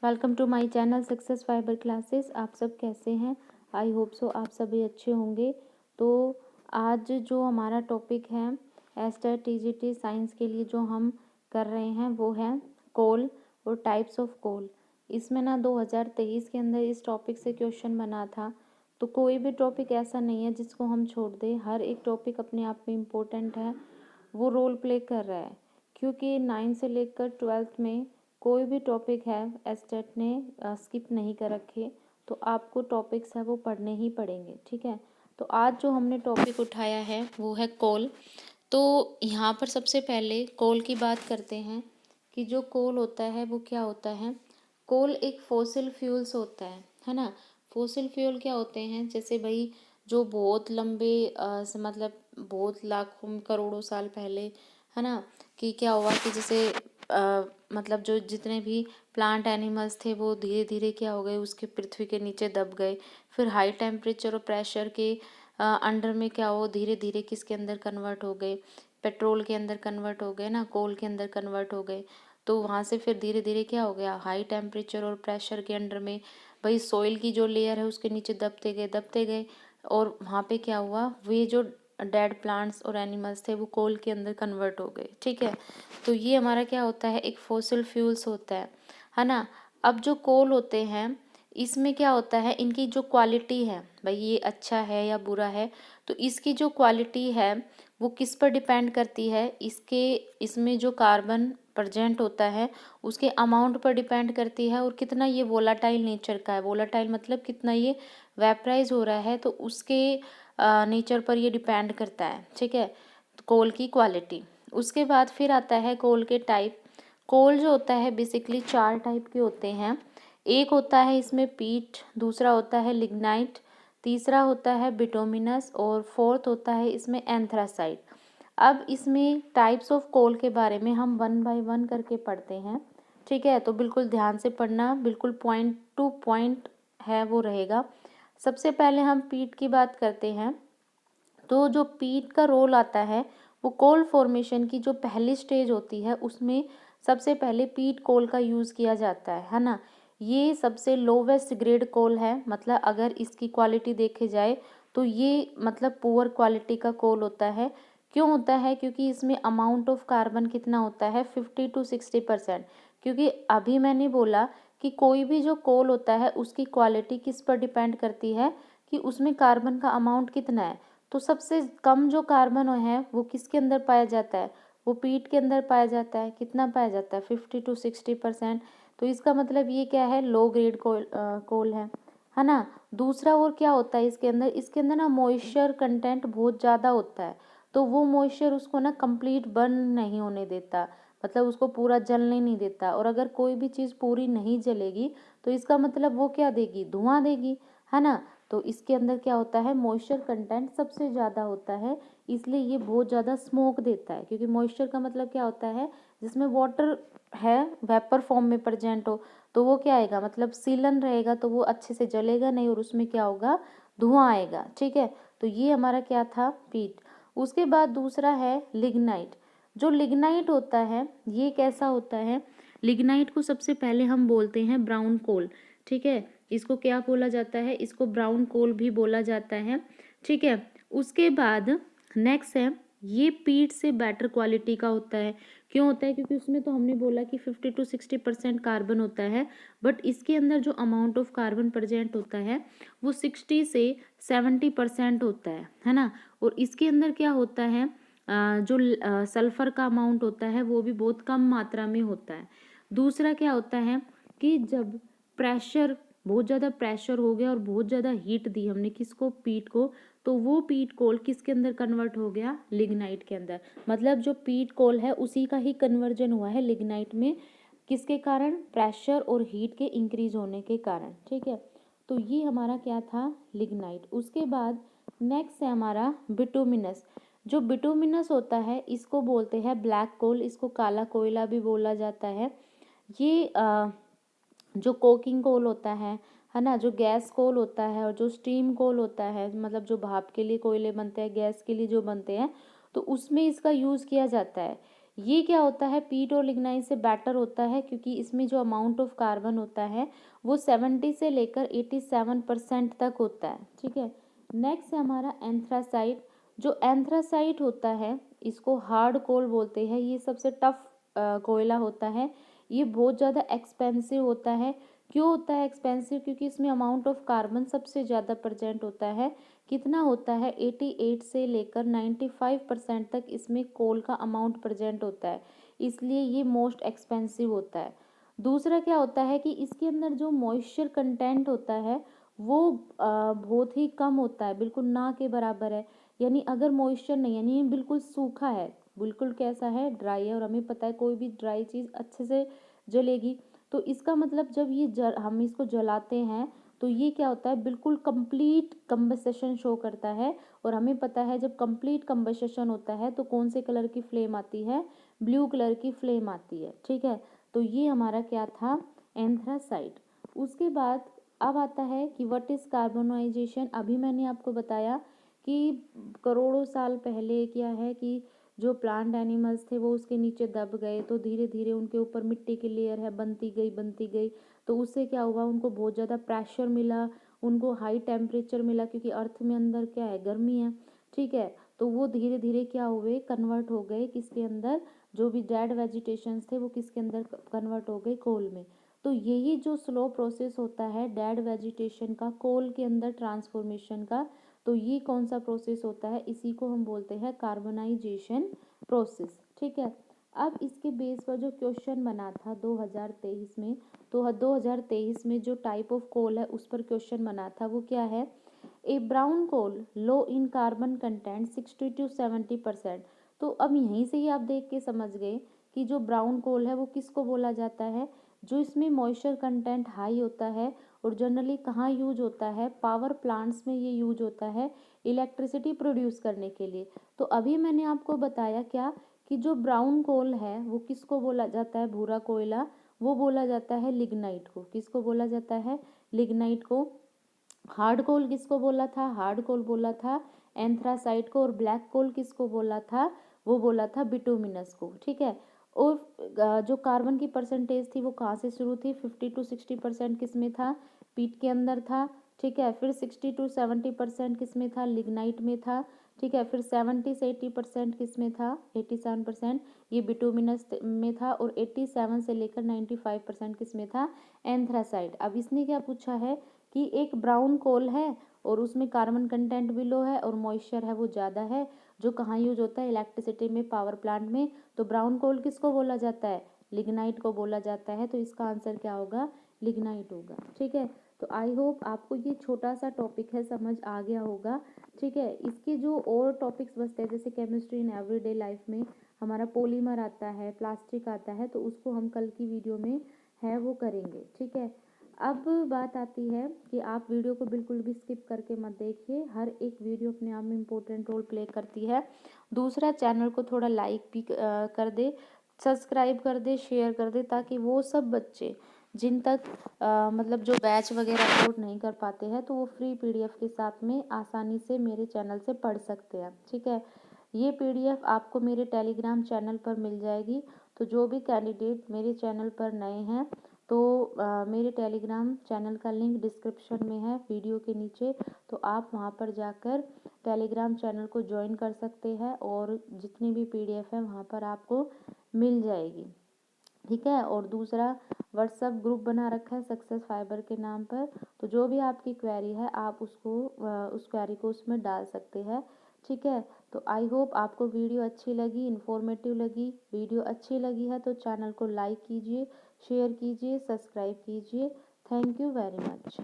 Welcome to my channel success fiber classes. आप सब कैसे हैं? आई होप सो आप सभी अच्छे होंगे। तो आज जो हमारा टॉपिक है एस्टेट टीजीटी साइंस के लिए जो हम कर रहे हैं वो है कोल और टाइप्स ऑफ कोल। इसमें ना 2023 के अंदर इस टॉपिक से क्वेश्चन बना था। तो कोई भी टॉपिक ऐसा नहीं है जिसको हम छोड़ दें, हर एक टॉपिक अपने आप में इम्पोर्टेंट है, वो रोल प्ले कर रहा है। क्योंकि 9 से लेकर 12th में कोई भी टॉपिक है एस्टेट ने स्किप नहीं कर रखे, तो आपको टॉपिक्स है वो पढ़ने ही पड़ेंगे। ठीक है, तो आज जो हमने टॉपिक उठाया है वो है कोल। तो यहाँ पर सबसे पहले कोल की बात करते हैं कि जो कोल होता है वो क्या होता है। कोल एक फॉसिल फ्यूल्स होता है ना। फॉसिल फ्यूल क्या होते हैं, जैसे भाई जो बहुत लंबे मतलब बहुत लाखों करोड़ों साल पहले, है ना, कि क्या हुआ कि जैसे मतलब जो जितने भी प्लांट एनिमल्स थे वो धीरे धीरे क्या हो गए, उसके पृथ्वी के नीचे दब गए। फिर हाई टेम्परेचर और प्रेशर के अंडर में क्या हो, धीरे धीरे किसके अंदर कन्वर्ट हो गए, पेट्रोल के अंदर कन्वर्ट हो गए ना, कोल के अंदर कन्वर्ट हो गए। तो वहाँ से फिर धीरे धीरे क्या हो गया, हाई टेम्परेचर और प्रेशर के अंडर में भाई सॉइल की जो लेयर है उसके नीचे दबते गए। और वहाँ पे क्या हुआ, वे जो डेड प्लांट्स और एनिमल्स थे वो कोल के अंदर कन्वर्ट हो गए। ठीक है, तो ये हमारा क्या होता है, एक फॉसिल फ्यूल्स होता है ना। अब जो कोल होते हैं इसमें क्या होता है, इनकी जो क्वालिटी है भाई ये अच्छा है या बुरा है, तो इसकी जो क्वालिटी है वो किस पर डिपेंड करती है, इसमें जो कार्बन प्रेजेंट होता है उसके अमाउंट पर डिपेंड करती है, और कितना ये वोलाटाइल नेचर का है। वोलाटाइल मतलब कितना ये वेपराइज हो रहा है, तो उसके नेचर पर ये डिपेंड करता है। ठीक है, कोल की क्वालिटी। उसके बाद फिर आता है कोल के टाइप। कोल जो होता है बेसिकली 4 टाइप के होते हैं। एक होता है इसमें पीट, दूसरा होता है लिग्नाइट, तीसरा होता है बिटोमिनस और फोर्थ होता है इसमें एंथ्रासाइट। अब इसमें टाइप्स ऑफ कोल के बारे में हम 1 बाय 1 करके पढ़ते हैं। ठीक है, तो बिल्कुल ध्यान से पढ़ना, बिल्कुल पॉइंट टू पॉइंट है वो रहेगा। सबसे पहले हम पीट की बात करते हैं। तो जो पीट का रोल आता है वो कोल फॉर्मेशन की जो पहली स्टेज होती है उसमें सबसे पहले पीट कोल का यूज़ किया जाता है ना। ये सबसे लोवेस्ट ग्रेड कोल है, मतलब अगर इसकी क्वालिटी देखे जाए तो ये मतलब पुअर क्वालिटी का कोल होता है। क्यों होता है, क्योंकि इसमें अमाउंट ऑफ कार्बन कितना होता है 50 to 60%। क्योंकि अभी मैंने बोला कि कोई भी जो कोल होता है उसकी क्वालिटी किस पर डिपेंड करती है कि उसमें कार्बन का अमाउंट कितना है। तो सबसे कम जो कार्बन है वो किसके अंदर पाया जाता है, वो पीट के अंदर पाया जाता है। कितना पाया जाता है 50 to 60%। तो इसका मतलब ये क्या है, लो ग्रेड कोल है ना। दूसरा और क्या होता है इसके अंदर ना मॉइस्चर कंटेंट बहुत ज़्यादा होता है। तो वो मॉइस्चर उसको ना कंप्लीट बर्न नहीं होने देता, मतलब उसको पूरा जलने नहीं देता। और अगर कोई भी चीज़ पूरी नहीं जलेगी तो इसका मतलब वो क्या देगी, धुआं देगी, है ना। तो इसके अंदर क्या होता है, मॉइस्चर कंटेंट सबसे ज़्यादा होता है, इसलिए ये बहुत ज़्यादा स्मोक देता है। क्योंकि मॉइस्चर का मतलब क्या होता है, जिसमें वाटर है वेपर फॉर्म में प्रेजेंट हो, तो वो क्या आएगा, मतलब सीलन रहेगा, तो वो अच्छे से जलेगा नहीं और उसमें क्या होगा, धुआं आएगा। ठीक है, तो ये हमारा क्या था, पीट। उसके बाद दूसरा है लिग्नाइट। जो लिग्नाइट होता है ये कैसा होता है, लिग्नाइट को सबसे पहले हम बोलते हैं ब्राउन कोल। ठीक है, इसको क्या बोला जाता है, इसको ब्राउन कोल भी बोला जाता है। ठीक है, उसके बाद नेक्स्ट है, ये पीट से बेटर क्वालिटी का होता है। क्यों होता है, क्योंकि उसमें तो हमने बोला कि 50 to 60% कार्बन होता है, बट इसके अंदर जो अमाउंट ऑफ कार्बन प्रेजेंट होता है वो 60 से 70% होता है ना। और इसके अंदर क्या होता है, जो सल्फर का अमाउंट होता है वो भी बहुत कम मात्रा में होता है। दूसरा क्या होता है कि जब प्रेशर, बहुत ज़्यादा प्रेशर हो गया और बहुत ज़्यादा हीट दी हमने किसको, पीट को, तो वो पीट कोल किसके अंदर कन्वर्ट हो गया, लिग्नाइट के अंदर। मतलब जो पीट कोल है उसी का ही कन्वर्जन हुआ है लिग्नाइट में, किसके कारण, प्रेशर और हीट के इंक्रीज होने के कारण। ठीक है, तो ये हमारा क्या था, लिग्नाइट। उसके बाद नेक्स्ट है हमारा बिटुमिनस। जो बिटुमिनस होता है इसको बोलते हैं ब्लैक कोल, इसको काला कोयला भी बोला जाता है। ये जो कोकिंग कोल होता है ना, जो गैस कोल होता है और जो स्टीम कोल होता है, मतलब जो भाप के लिए कोयले बनते हैं, गैस के लिए जो बनते हैं, तो उसमें इसका यूज़ किया जाता है। ये क्या होता है, पीट और लिग्नाइट से बेटर होता है, क्योंकि इसमें जो अमाउंट ऑफ कार्बन होता है वो 70 से लेकर 87% तक होता है। ठीक है, नेक्स्ट है हमारा एंथ्रासाइट। जो एंथ्रासाइट होता है इसको हार्ड कोल बोलते हैं, ये सबसे टफ कोयला होता है। ये बहुत ज़्यादा एक्सपेंसिव होता है। क्यों होता है एक्सपेंसिव? क्योंकि इसमें अमाउंट ऑफ कार्बन सबसे ज़्यादा प्रेजेंट होता है। कितना होता है? 88 से लेकर 95% तक इसमें कोल का अमाउंट प्रेजेंट होता है, इसलिए ये मोस्ट एक्सपेंसिव होता है। दूसरा क्या होता है कि इसके अंदर जो मॉइस्चर कंटेंट होता है वो बहुत ही कम होता है, बिल्कुल ना के बराबर है। यानी अगर मॉइस्चर नहीं, यानी बिल्कुल सूखा है, बिल्कुल कैसा है, ड्राई है। और हमें पता है कोई भी ड्राई चीज़ अच्छे से जलेगी, तो इसका मतलब जब ये हम इसको जलाते हैं तो ये क्या होता है, बिल्कुल कंप्लीट कंबस्टेशन शो करता है। और हमें पता है जब कंप्लीट कंबस्टेशन होता है तो कौन से कलर की फ्लेम आती है, ब्लू कलर की फ्लेम आती है। ठीक है, तो ये हमारा क्या था, एंथ्रासाइट। उसके बाद अब आता है कि व्हाट इज़ कार्बोनाइजेशन। अभी मैंने आपको बताया कि करोड़ों साल पहले क्या है कि जो प्लांट एनिमल्स थे वो उसके नीचे दब गए, तो धीरे धीरे उनके ऊपर मिट्टी की लेयर है बनती गई। तो उससे क्या हुआ, उनको बहुत ज़्यादा प्रेशर मिला, उनको हाई टेम्परेचर मिला, क्योंकि अर्थ में अंदर क्या है, गर्मी है। ठीक है, तो वो धीरे धीरे क्या हुए, कन्वर्ट हो गए किसके अंदर, जो भी डेड वेजिटेशंस थे वो किसके अंदर कन्वर्ट हो गए, कोल में। तो यही जो स्लो प्रोसेस होता है डेड वेजिटेशन का कोल के अंदर ट्रांसफॉर्मेशन का, तो ये कौन सा प्रोसेस होता है, इसी को हम बोलते हैं कार्बनाइजेशन प्रोसेस। ठीक है, अब इसके बेस पर जो क्वेश्चन बना था 2023 में, तो 2023 में जो टाइप ऑफ कोल है उस पर क्वेश्चन बना था, वो क्या है, a brown coal low in carbon content 60 to 70%। तो अब यहीं से ही आप देख के समझ गए कि जो ब्राउन कोल है वो किसको बोला जाता है, जो इसमें मॉइस्चर कंटेंट हाई होता है। और जनरली कहाँ यूज होता है, पावर प्लांट्स में ये यूज होता है इलेक्ट्रिसिटी प्रोड्यूस करने के लिए। तो अभी मैंने आपको बताया क्या, कि जो ब्राउन कोल है वो किसको बोला जाता है, भूरा कोयला, वो बोला जाता है लिग्नाइट को। किसको बोला जाता है, लिग्नाइट को। हार्ड कोल किसको बोला था, हार्ड कोल बोला था एंथ्रासाइट को। और ब्लैक कोल किसको बोला था, वो बोला था बिटुमिनस को। ठीक है, और जो कार्बन की परसेंटेज थी वो कहाँ से शुरू थी, 50 to 60% किस में था, पीट के अंदर था। ठीक है, फिर 60 to 70% किस में था, लिग्नाइट में था। ठीक है, फिर 70 से 80% किस में था, 87% ये बिटुमिनस में था। और 87 से लेकर 95% किस में था, एंथ्रासाइट। अब इसने क्या पूछा है कि एक ब्राउन कोल है और उसमें कार्बन कंटेंट भी लो है और मॉइस्चर है वो ज़्यादा है, जो कहाँ यूज होता है, इलेक्ट्रिसिटी में, पावर प्लांट में। तो ब्राउन कोल किसको बोला जाता है, लिग्नाइट को बोला जाता है। तो इसका आंसर क्या होगा, लिग्नाइट होगा। ठीक है, तो आई होप आपको ये छोटा सा टॉपिक है समझ आ गया होगा। ठीक है, इसके जो और टॉपिक्स बचते हैं, जैसे केमिस्ट्री इन एवरीडे लाइफ में हमारा पॉलीमर आता है, प्लास्टिक आता है, तो उसको हम कल की वीडियो में है वो करेंगे। ठीक है, अब बात आती है कि आप वीडियो को बिल्कुल भी स्किप करके मत देखिए, हर एक वीडियो अपने आप में इम्पोर्टेंट रोल प्ले करती है। दूसरा, चैनल को थोड़ा लाइक भी कर दे, सब्सक्राइब कर दे, शेयर कर दे, ताकि वो सब बच्चे जिन तक मतलब जो बैच वगैरह अपलोड नहीं कर पाते हैं, तो वो फ्री पीडीएफ के साथ में आसानी से मेरे चैनल से पढ़ सकते हैं। ठीक है, ये पीडीएफ आपको मेरे टेलीग्राम चैनल पर मिल जाएगी। तो जो भी कैंडिडेट मेरे चैनल पर नए हैं, तो मेरे टेलीग्राम चैनल का लिंक डिस्क्रिप्शन में है वीडियो के नीचे, तो आप वहाँ पर जाकर टेलीग्राम चैनल को ज्वाइन कर सकते हैं और जितनी भी पीडीएफ है वहाँ पर आपको मिल जाएगी। ठीक है, और दूसरा, व्हाट्सएप ग्रुप बना रखा है सक्सेस फाइबर के नाम पर, तो जो भी आपकी क्वेरी है आप उसको उस क्वेरी को उसमें डाल सकते हैं। ठीक है, तो आई होप आपको वीडियो अच्छी लगी, इन्फॉर्मेटिव लगी। वीडियो अच्छी लगी है तो चैनल को लाइक कीजिए, शेयर कीजिए, सब्सक्राइब कीजिए। Thank you very much.